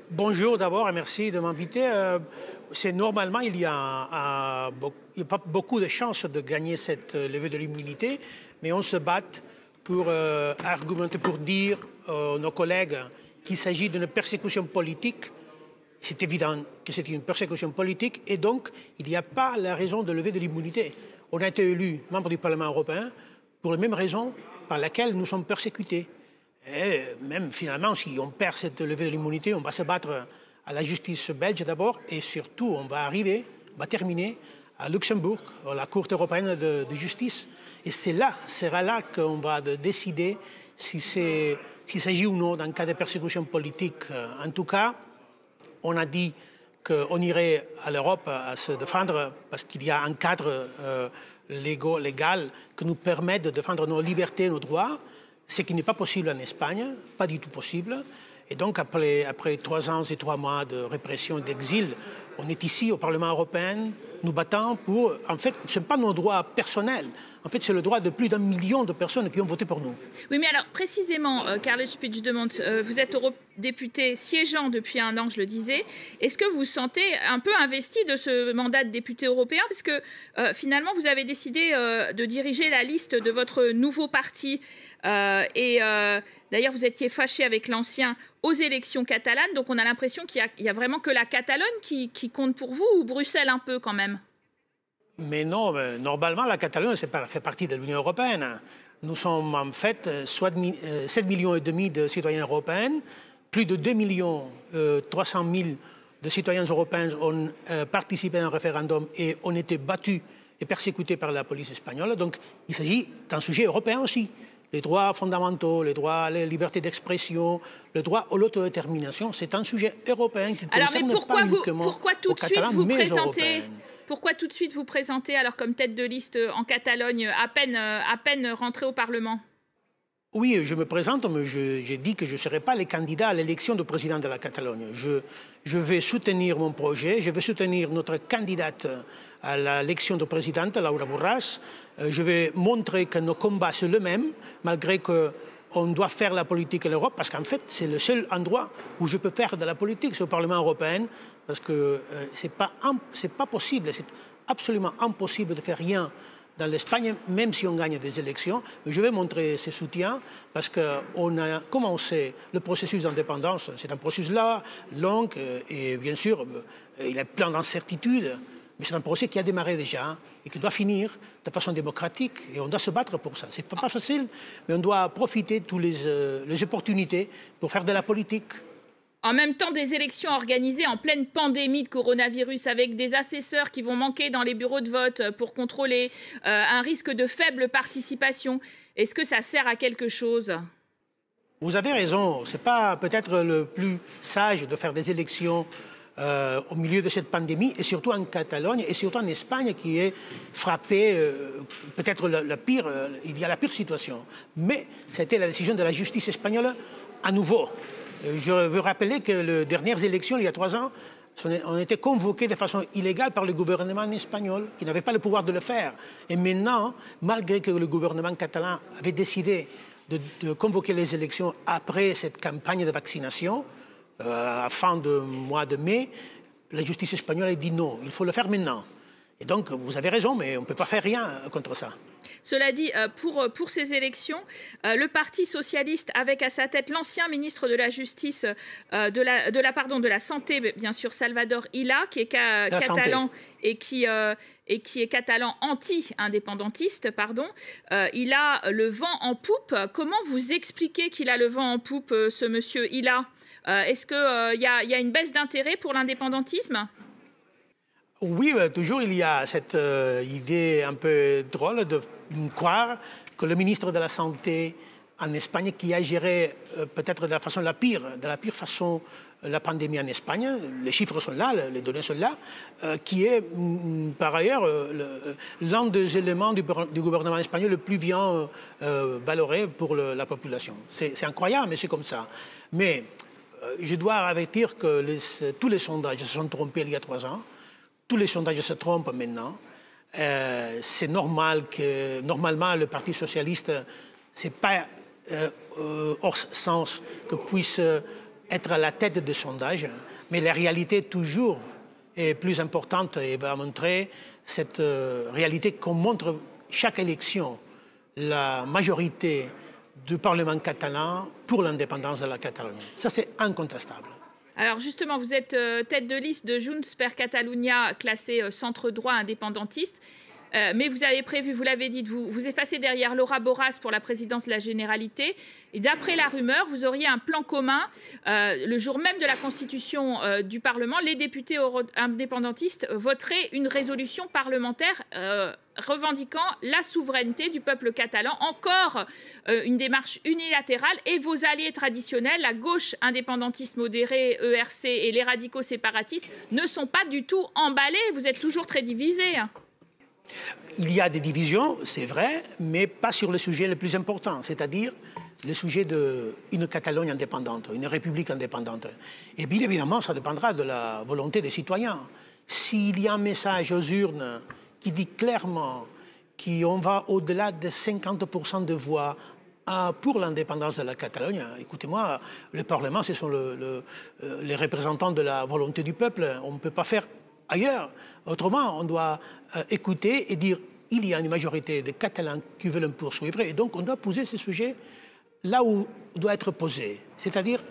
Bonjour d'abord et merci de m'inviter. C'est normalement, il y a pas beaucoup de chances de gagner cette levée de l'immunité, mais on se bat pour argumenter, pour dire à nos collègues qu'il s'agit d'une persécution politique. C'est évident que c'est une persécution politique et donc il n'y a pas la raison de lever de l'immunité. On a été élu membre du Parlement européen pour la même raison par laquelle nous sommes persécutés. Et même finalement, si on perd cette levée de l'immunité, on va se battre à la justice belge d'abord et surtout on va terminer à Luxembourg, à la Cour européenne de justice. Et sera là qu'on va décider s'il s'agit ou non d'un cas de persécution politique. En tout cas, on a dit qu'on irait à l'Europe à se défendre parce qu'il y a un cadre légal qui nous permet de défendre nos libertés, nos droits, ce qui n'est pas possible en Espagne, pas du tout possible. Et donc, après 3 ans et 3 mois de répression et d'exil, on est ici au Parlement européen, nous battons pour... En fait, ce n'est pas nos droits personnels. En fait, c'est le droit de plus d'1 million de personnes qui ont voté pour nous. Oui, mais alors, précisément, Carles Puigdemont, vous êtes eurodéputé siégeant depuis 1 an, je le disais. Est-ce que vous vous sentez un peu investi de ce mandat de député européen? Parce que, finalement, vous avez décidé de diriger la liste de votre nouveau parti. D'ailleurs, vous étiez fâché avec l'ancien aux élections catalanes. Donc, on a l'impression qu'il y a vraiment que la Catalogne qui compte pour vous, ou Bruxelles un peu quand même? Mais non, normalement, la Catalogne fait partie de l'Union européenne. Nous sommes en fait 7,5 millions de citoyens européens. Plus de 2,3 millions de citoyens européens ont participé à un référendum et ont été battus et persécutés par la police espagnole. Donc, il s'agit d'un sujet européen aussi. Les droits fondamentaux, les droits à la liberté d'expression, le droit à l'autodétermination, c'est un sujet européen qui concerne pas uniquement pourquoi tout de suite vous présentez Pourquoi tout de suite vous présentez alors comme tête de liste en Catalogne, à peine rentré au Parlement? Oui, je me présente, mais j'ai dit que je ne serai pas le candidat à l'élection du président de la Catalogne. Je vais soutenir mon projet, je vais soutenir notre candidate à l'élection de présidente, Laura Borràs. Je vais montrer que nos combats sont les mêmes, malgré qu'on doit faire la politique à l'Europe, parce qu'en fait, c'est le seul endroit où je peux faire de la politique, c'est au Parlement européen, parce que c'est pas possible, c'est absolument impossible de faire rien dans l'Espagne, même si on gagne des élections. Mais je vais montrer ce soutien parce qu'on a commencé le processus d'indépendance. C'est un processus long et bien sûr, il y a plein d'incertitudes. Mais c'est un procès qui a démarré déjà et qui doit finir de façon démocratique. Et on doit se battre pour ça. Ce n'est pas facile, mais on doit profiter de toutes les opportunités pour faire de la politique. En même temps, des élections organisées en pleine pandémie de coronavirus avec des assesseurs qui vont manquer dans les bureaux de vote pour contrôler un risque de faible participation. Est-ce que ça sert à quelque chose? Vous avez raison. Ce n'est pas peut-être le plus sage de faire des élections au milieu de cette pandémie, et surtout en Catalogne, et surtout en Espagne, qui est frappée, peut-être il y a la pire situation. Mais c'était la décision de la justice espagnole à nouveau. Je veux rappeler que les dernières élections, il y a 3 ans, ont été convoquées de façon illégale par le gouvernement espagnol, qui n'avait pas le pouvoir de le faire. Et maintenant, malgré que le gouvernement catalan avait décidé de convoquer les élections après cette campagne de vaccination, à la fin du mois de mai, la justice espagnole a dit non, il faut le faire maintenant. Et donc, vous avez raison, mais on ne peut pas faire rien contre ça. Cela dit, pour ces élections, le Parti socialiste, avec à sa tête l'ancien ministre de la Justice, de la Santé, bien sûr, Salvador Illa, qui est catalan et qui est catalan anti-indépendantiste, pardon, il a le vent en poupe. Comment vous expliquez qu'il a le vent en poupe, ce monsieur Illa? Est-ce qu'il y a une baisse d'intérêt pour l'indépendantisme? Oui, toujours il y a cette idée un peu drôle de croire que le ministre de la Santé en Espagne, qui a géré peut-être de la pire façon la pandémie en Espagne, les chiffres sont là, les données sont là, qui est par ailleurs l'un des éléments du gouvernement espagnol le plus bien valoré pour la population. C'est incroyable, mais c'est comme ça. Mais je dois avertir que tous les sondages se sont trompés il y a 3 ans. Tous les sondages se trompent maintenant. C'est normal que, normalement, le Parti socialiste, c'est pas hors sens que puisse être à la tête des sondages, mais la réalité toujours est plus importante et va montrer cette réalité qu'on montre chaque élection, la majorité du Parlement catalan pour l'indépendance de la Catalogne. Ça, c'est incontestable. Alors justement, vous êtes tête de liste de Junts per Catalunya, classé centre droit indépendantiste. Mais vous avez prévu, vous l'avez dit, de vous effacer derrière Laura Borràs pour la présidence de la Généralité. Et d'après la rumeur, vous auriez un plan commun. Le jour même de la constitution du Parlement, les députés indépendantistes voteraient une résolution parlementaire revendiquant la souveraineté du peuple catalan. Encore une démarche unilatérale. Et vos alliés traditionnels, la gauche indépendantiste modérée, ERC, et les radicaux séparatistes, ne sont pas du tout emballés. Vous êtes toujours très divisés. Il y a des divisions, c'est vrai, mais pas sur le sujet le plus important, c'est-à-dire le sujet d'une Catalogne indépendante, une république indépendante. Et bien évidemment, ça dépendra de la volonté des citoyens. S'il y a un message aux urnes qui dit clairement qu'on va au-delà de 50% de voix pour l'indépendance de la Catalogne, écoutez-moi, le Parlement, ce sont les représentants de la volonté du peuple. On ne peut pas faire ailleurs. Autrement, on doit écouter et dire il y a une majorité de Catalans qui veulent le poursuivre. Et donc, on doit poser ce sujet là où il doit être posé, c'est-à-dire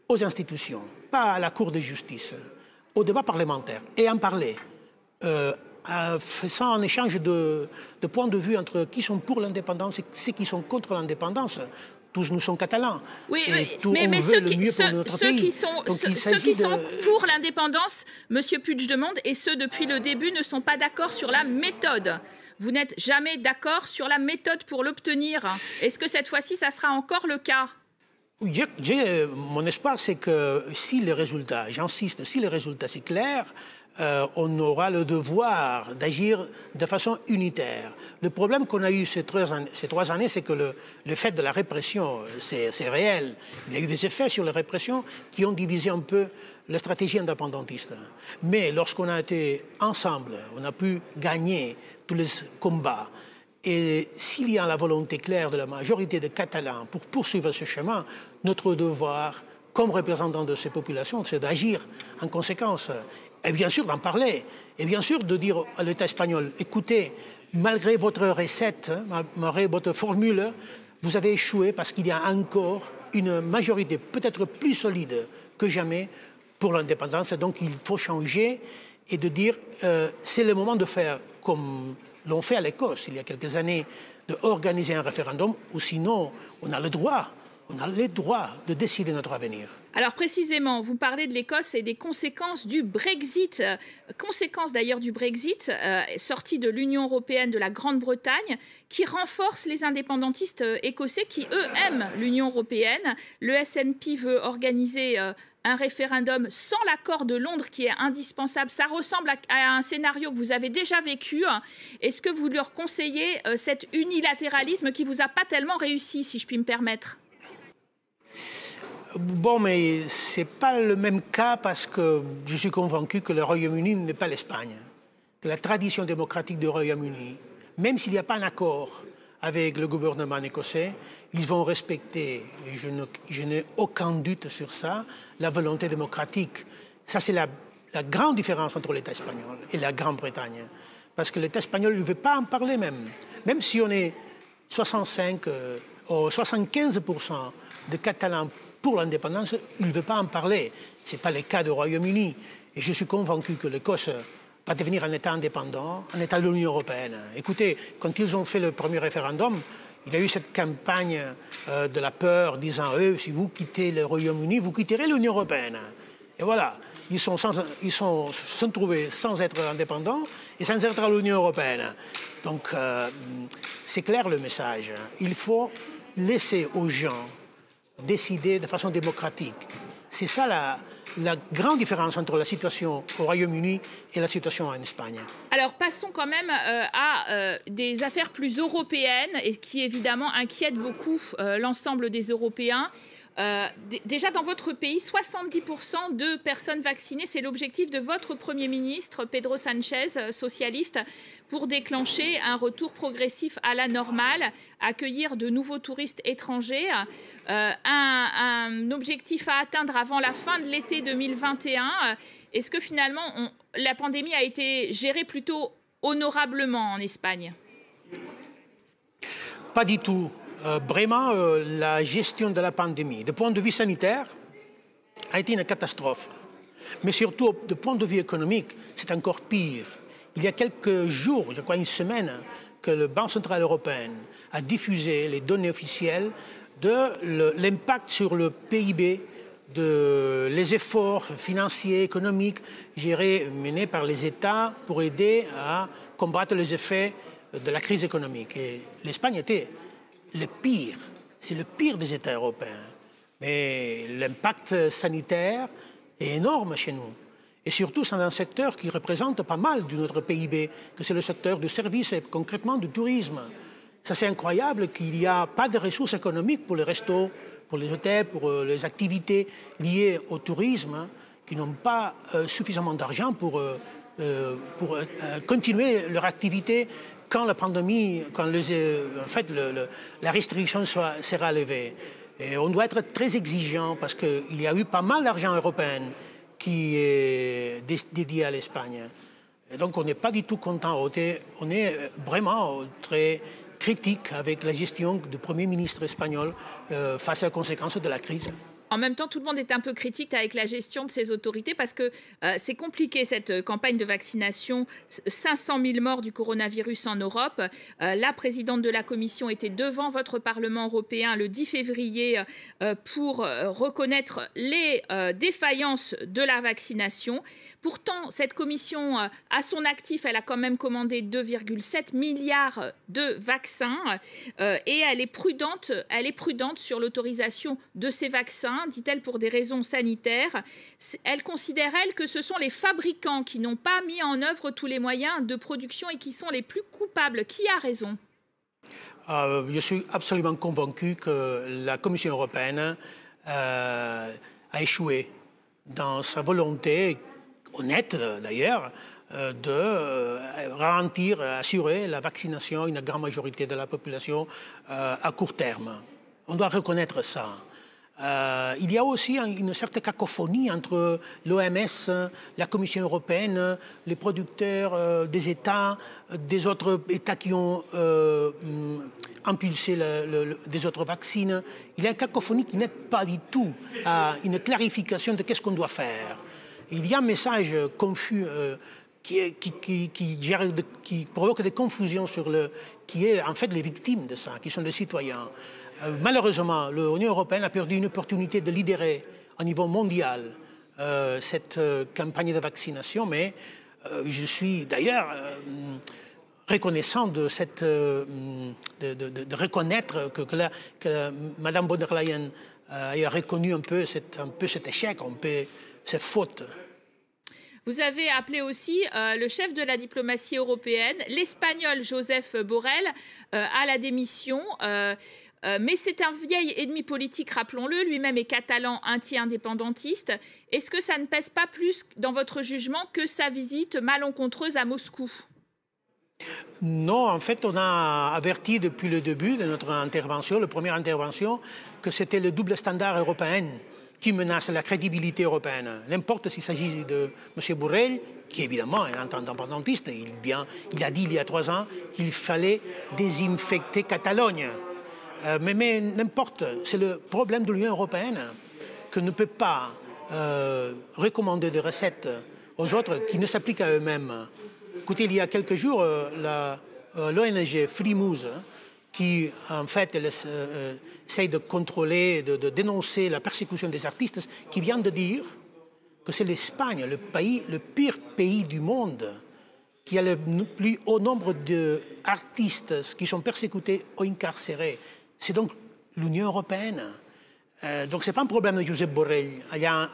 aux institutions, pas à la Cour de justice, au débat parlementaire, et en parler, faisant un échange de points de vue entre qui sont pour l'indépendance et ceux qui sont contre l'indépendance. Tous nous sommes catalans. Oui, mais ceux qui sont pour l'indépendance, M. Puigdemont, et ceux depuis le début ne sont pas d'accord sur la méthode. Vous n'êtes jamais d'accord sur la méthode pour l'obtenir. Est-ce que cette fois-ci, ça sera encore le cas ? Mon espoir, c'est que si les résultats, j'insiste, si les résultats c'est clair, on aura le devoir d'agir de façon unitaire. Le problème qu'on a eu ces 3 années, c'est que le fait de la répression, c'est réel. Il y a eu des effets sur la répression qui ont divisé un peu la stratégie indépendantiste. Mais lorsqu'on a été ensemble, on a pu gagner tous les combats. Et s'il y a la volonté claire de la majorité des Catalans pour poursuivre ce chemin, notre devoir, comme représentant de ces populations, c'est d'agir en conséquence. Et bien sûr d'en parler, et bien sûr de dire à l'État espagnol, écoutez, malgré votre recette, malgré votre formule, vous avez échoué parce qu'il y a encore une majorité peut-être plus solide que jamais pour l'indépendance. Donc il faut changer et de dire, c'est le moment de faire comme l'ont fait à l'Écosse il y a quelques années, d'organiser un référendum, ou sinon on a le droit de décider notre avenir. Alors précisément, vous parlez de l'Écosse et des conséquences du Brexit, conséquences d'ailleurs du Brexit, sortie de l'Union européenne de la Grande-Bretagne, qui renforce les indépendantistes écossais qui, eux, aiment l'Union européenne. Le SNP veut organiser un référendum sans l'accord de Londres qui est indispensable. Ça ressemble à un scénario que vous avez déjà vécu. Est-ce que vous leur conseillez cet unilatéralisme qui ne vous a pas tellement réussi, si je puis me permettre ? Bon, mais ce n'est pas le même cas parce que je suis convaincu que le Royaume-Uni n'est pas l'Espagne. Que la tradition démocratique du Royaume-Uni, même s'il n'y a pas un accord avec le gouvernement écossais, ils vont respecter, et je n'ai aucun doute sur ça, la volonté démocratique. Ça, c'est la grande différence entre l'État espagnol et la Grande-Bretagne. Parce que l'État espagnol ne veut pas en parler même. Même si on est 65 ou 75% de Catalans pour l'indépendance, il ne veut pas en parler. Ce n'est pas le cas du Royaume-Uni. Et je suis convaincu que l'Écosse va devenir un État indépendant, un État de l'Union européenne. Écoutez, quand ils ont fait le premier référendum, il y a eu cette campagne de la peur disant si vous quittez le Royaume-Uni, vous quitterez l'Union européenne. Et voilà, ils se sont trouvés sans être indépendants et sans être à l'Union européenne. Donc, c'est clair le message. Il faut laisser aux gens décider de façon démocratique. C'est ça la grande différence entre la situation au Royaume-Uni et la situation en Espagne. Alors passons quand même à des affaires plus européennes et qui évidemment inquiètent beaucoup l'ensemble des Européens. Déjà, dans votre pays, 70% de personnes vaccinées, c'est l'objectif de votre Premier ministre, Pedro Sánchez, socialiste, pour déclencher un retour progressif à la normale, accueillir de nouveaux touristes étrangers. Un objectif à atteindre avant la fin de l'été 2021. Est-ce que finalement, la pandémie a été gérée plutôt honorablement en Espagne? Pas du tout. Vraiment, la gestion de la pandémie, du point de vue sanitaire, a été une catastrophe. Mais surtout, du point de vue économique, c'est encore pire. Il y a quelques jours, je crois une semaine, que le Banque centrale européenne a diffusé les données officielles de l'impact sur le PIB les efforts financiers, économiques menés par les États pour aider à combattre les effets de la crise économique. Et l'Espagne était le pire, c'est le pire des États européens. Mais l'impact sanitaire est énorme chez nous. Et surtout, c'est un secteur qui représente pas mal de notre PIB, que c'est le secteur du service et concrètement du tourisme. Ça, c'est incroyable qu'il n'y a pas de ressources économiques pour les restos, pour les hôtels, pour les activités liées au tourisme, qui n'ont pas suffisamment d'argent pour continuer leur activité quand la pandémie, quand la restriction sera levée. Et on doit être très exigeant parce qu'il y a eu pas mal d'argent européen qui est dédié à l'Espagne. Et donc on n'est pas du tout content. On est vraiment très critique avec la gestion du Premier ministre espagnol face aux conséquences de la crise. En même temps, tout le monde est un peu critique avec la gestion de ces autorités parce que c'est compliqué cette campagne de vaccination. 500 000 morts du coronavirus en Europe. La présidente de la Commission était devant votre Parlement européen le 10 février pour reconnaître les défaillances de la vaccination. Pourtant, cette commission, à son actif, elle a quand même commandé 2,7 milliards de vaccins et elle est prudente sur l'autorisation de ces vaccins, dit-elle, pour des raisons sanitaires. Elle considère, elle, que ce sont les fabricants qui n'ont pas mis en œuvre tous les moyens de production et qui sont les plus coupables. Qui a raison? Je suis absolument convaincu que la Commission européenne a échoué dans sa volonté, honnête d'ailleurs, de garantir, assurer la vaccination à une grande majorité de la population à court terme. On doit reconnaître ça. Il y a aussi une certaine cacophonie entre l'OMS, la Commission européenne, les producteurs des États, des autres États qui ont impulsé des autres vaccins. Il y a une cacophonie qui n'aide pas du tout à une clarification de qu'est-ce qu'on doit faire. Il y a un message confus qui provoque des confusions sur qui est en fait les victimes de ça, qui sont les citoyens. Malheureusement, l'Union européenne a perdu une opportunité de lidérer au niveau mondial cette campagne de vaccination, mais je suis d'ailleurs reconnaissant de reconnaître que Mme von der Leyen a reconnu un peu cet échec, cette faute. Vous avez appelé aussi le chef de la diplomatie européenne, l'Espagnol Josep Borrell, à la démission. Mais c'est un vieil ennemi politique, rappelons-le, lui-même est catalan anti-indépendantiste. Est-ce que ça ne pèse pas plus dans votre jugement que sa visite malencontreuse à Moscou? Non, en fait, on a averti depuis le début de notre intervention, la première intervention, que c'était le double standard européen qui menace la crédibilité européenne. N'importe s'il s'agit de M. Borrell, qui évidemment est un indépendantiste, il a dit il y a 3 ans qu'il fallait désinfecter Catalogne. Mais n'importe, c'est le problème de l'Union européenne que ne peut pas recommander des recettes aux autres qui ne s'appliquent à eux-mêmes. Écoutez, il y a quelques jours, l'ONG Frimouze, qui en fait essaye de contrôler, de dénoncer la persécution des artistes, qui vient de dire que c'est l'Espagne, le pire pays du monde, qui a le plus haut nombre d'artistes qui sont persécutés ou incarcérés. C'est donc l'Union européenne. Donc ce n'est pas un problème de Josep Borrell allà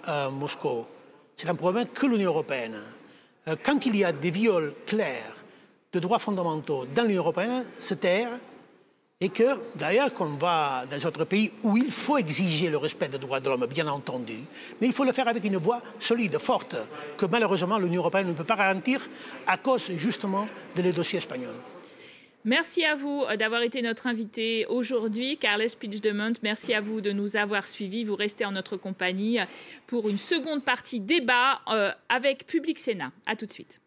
à Moscou. C'est un problème que l'Union européenne. Quand il y a des viols clairs de droits fondamentaux dans l'Union européenne, se taire Et que, d'ailleurs, qu'on va dans d'autres pays où il faut exiger le respect des droits de l'homme, bien entendu, mais il faut le faire avec une voix solide, forte, que malheureusement l'Union européenne ne peut pas garantir à cause justement des dossiers espagnols. Merci à vous d'avoir été notre invité aujourd'hui, Carles Puigdemont. Merci à vous de nous avoir suivis. Vous restez en notre compagnie pour une seconde partie débat avec Public Sénat. À tout de suite.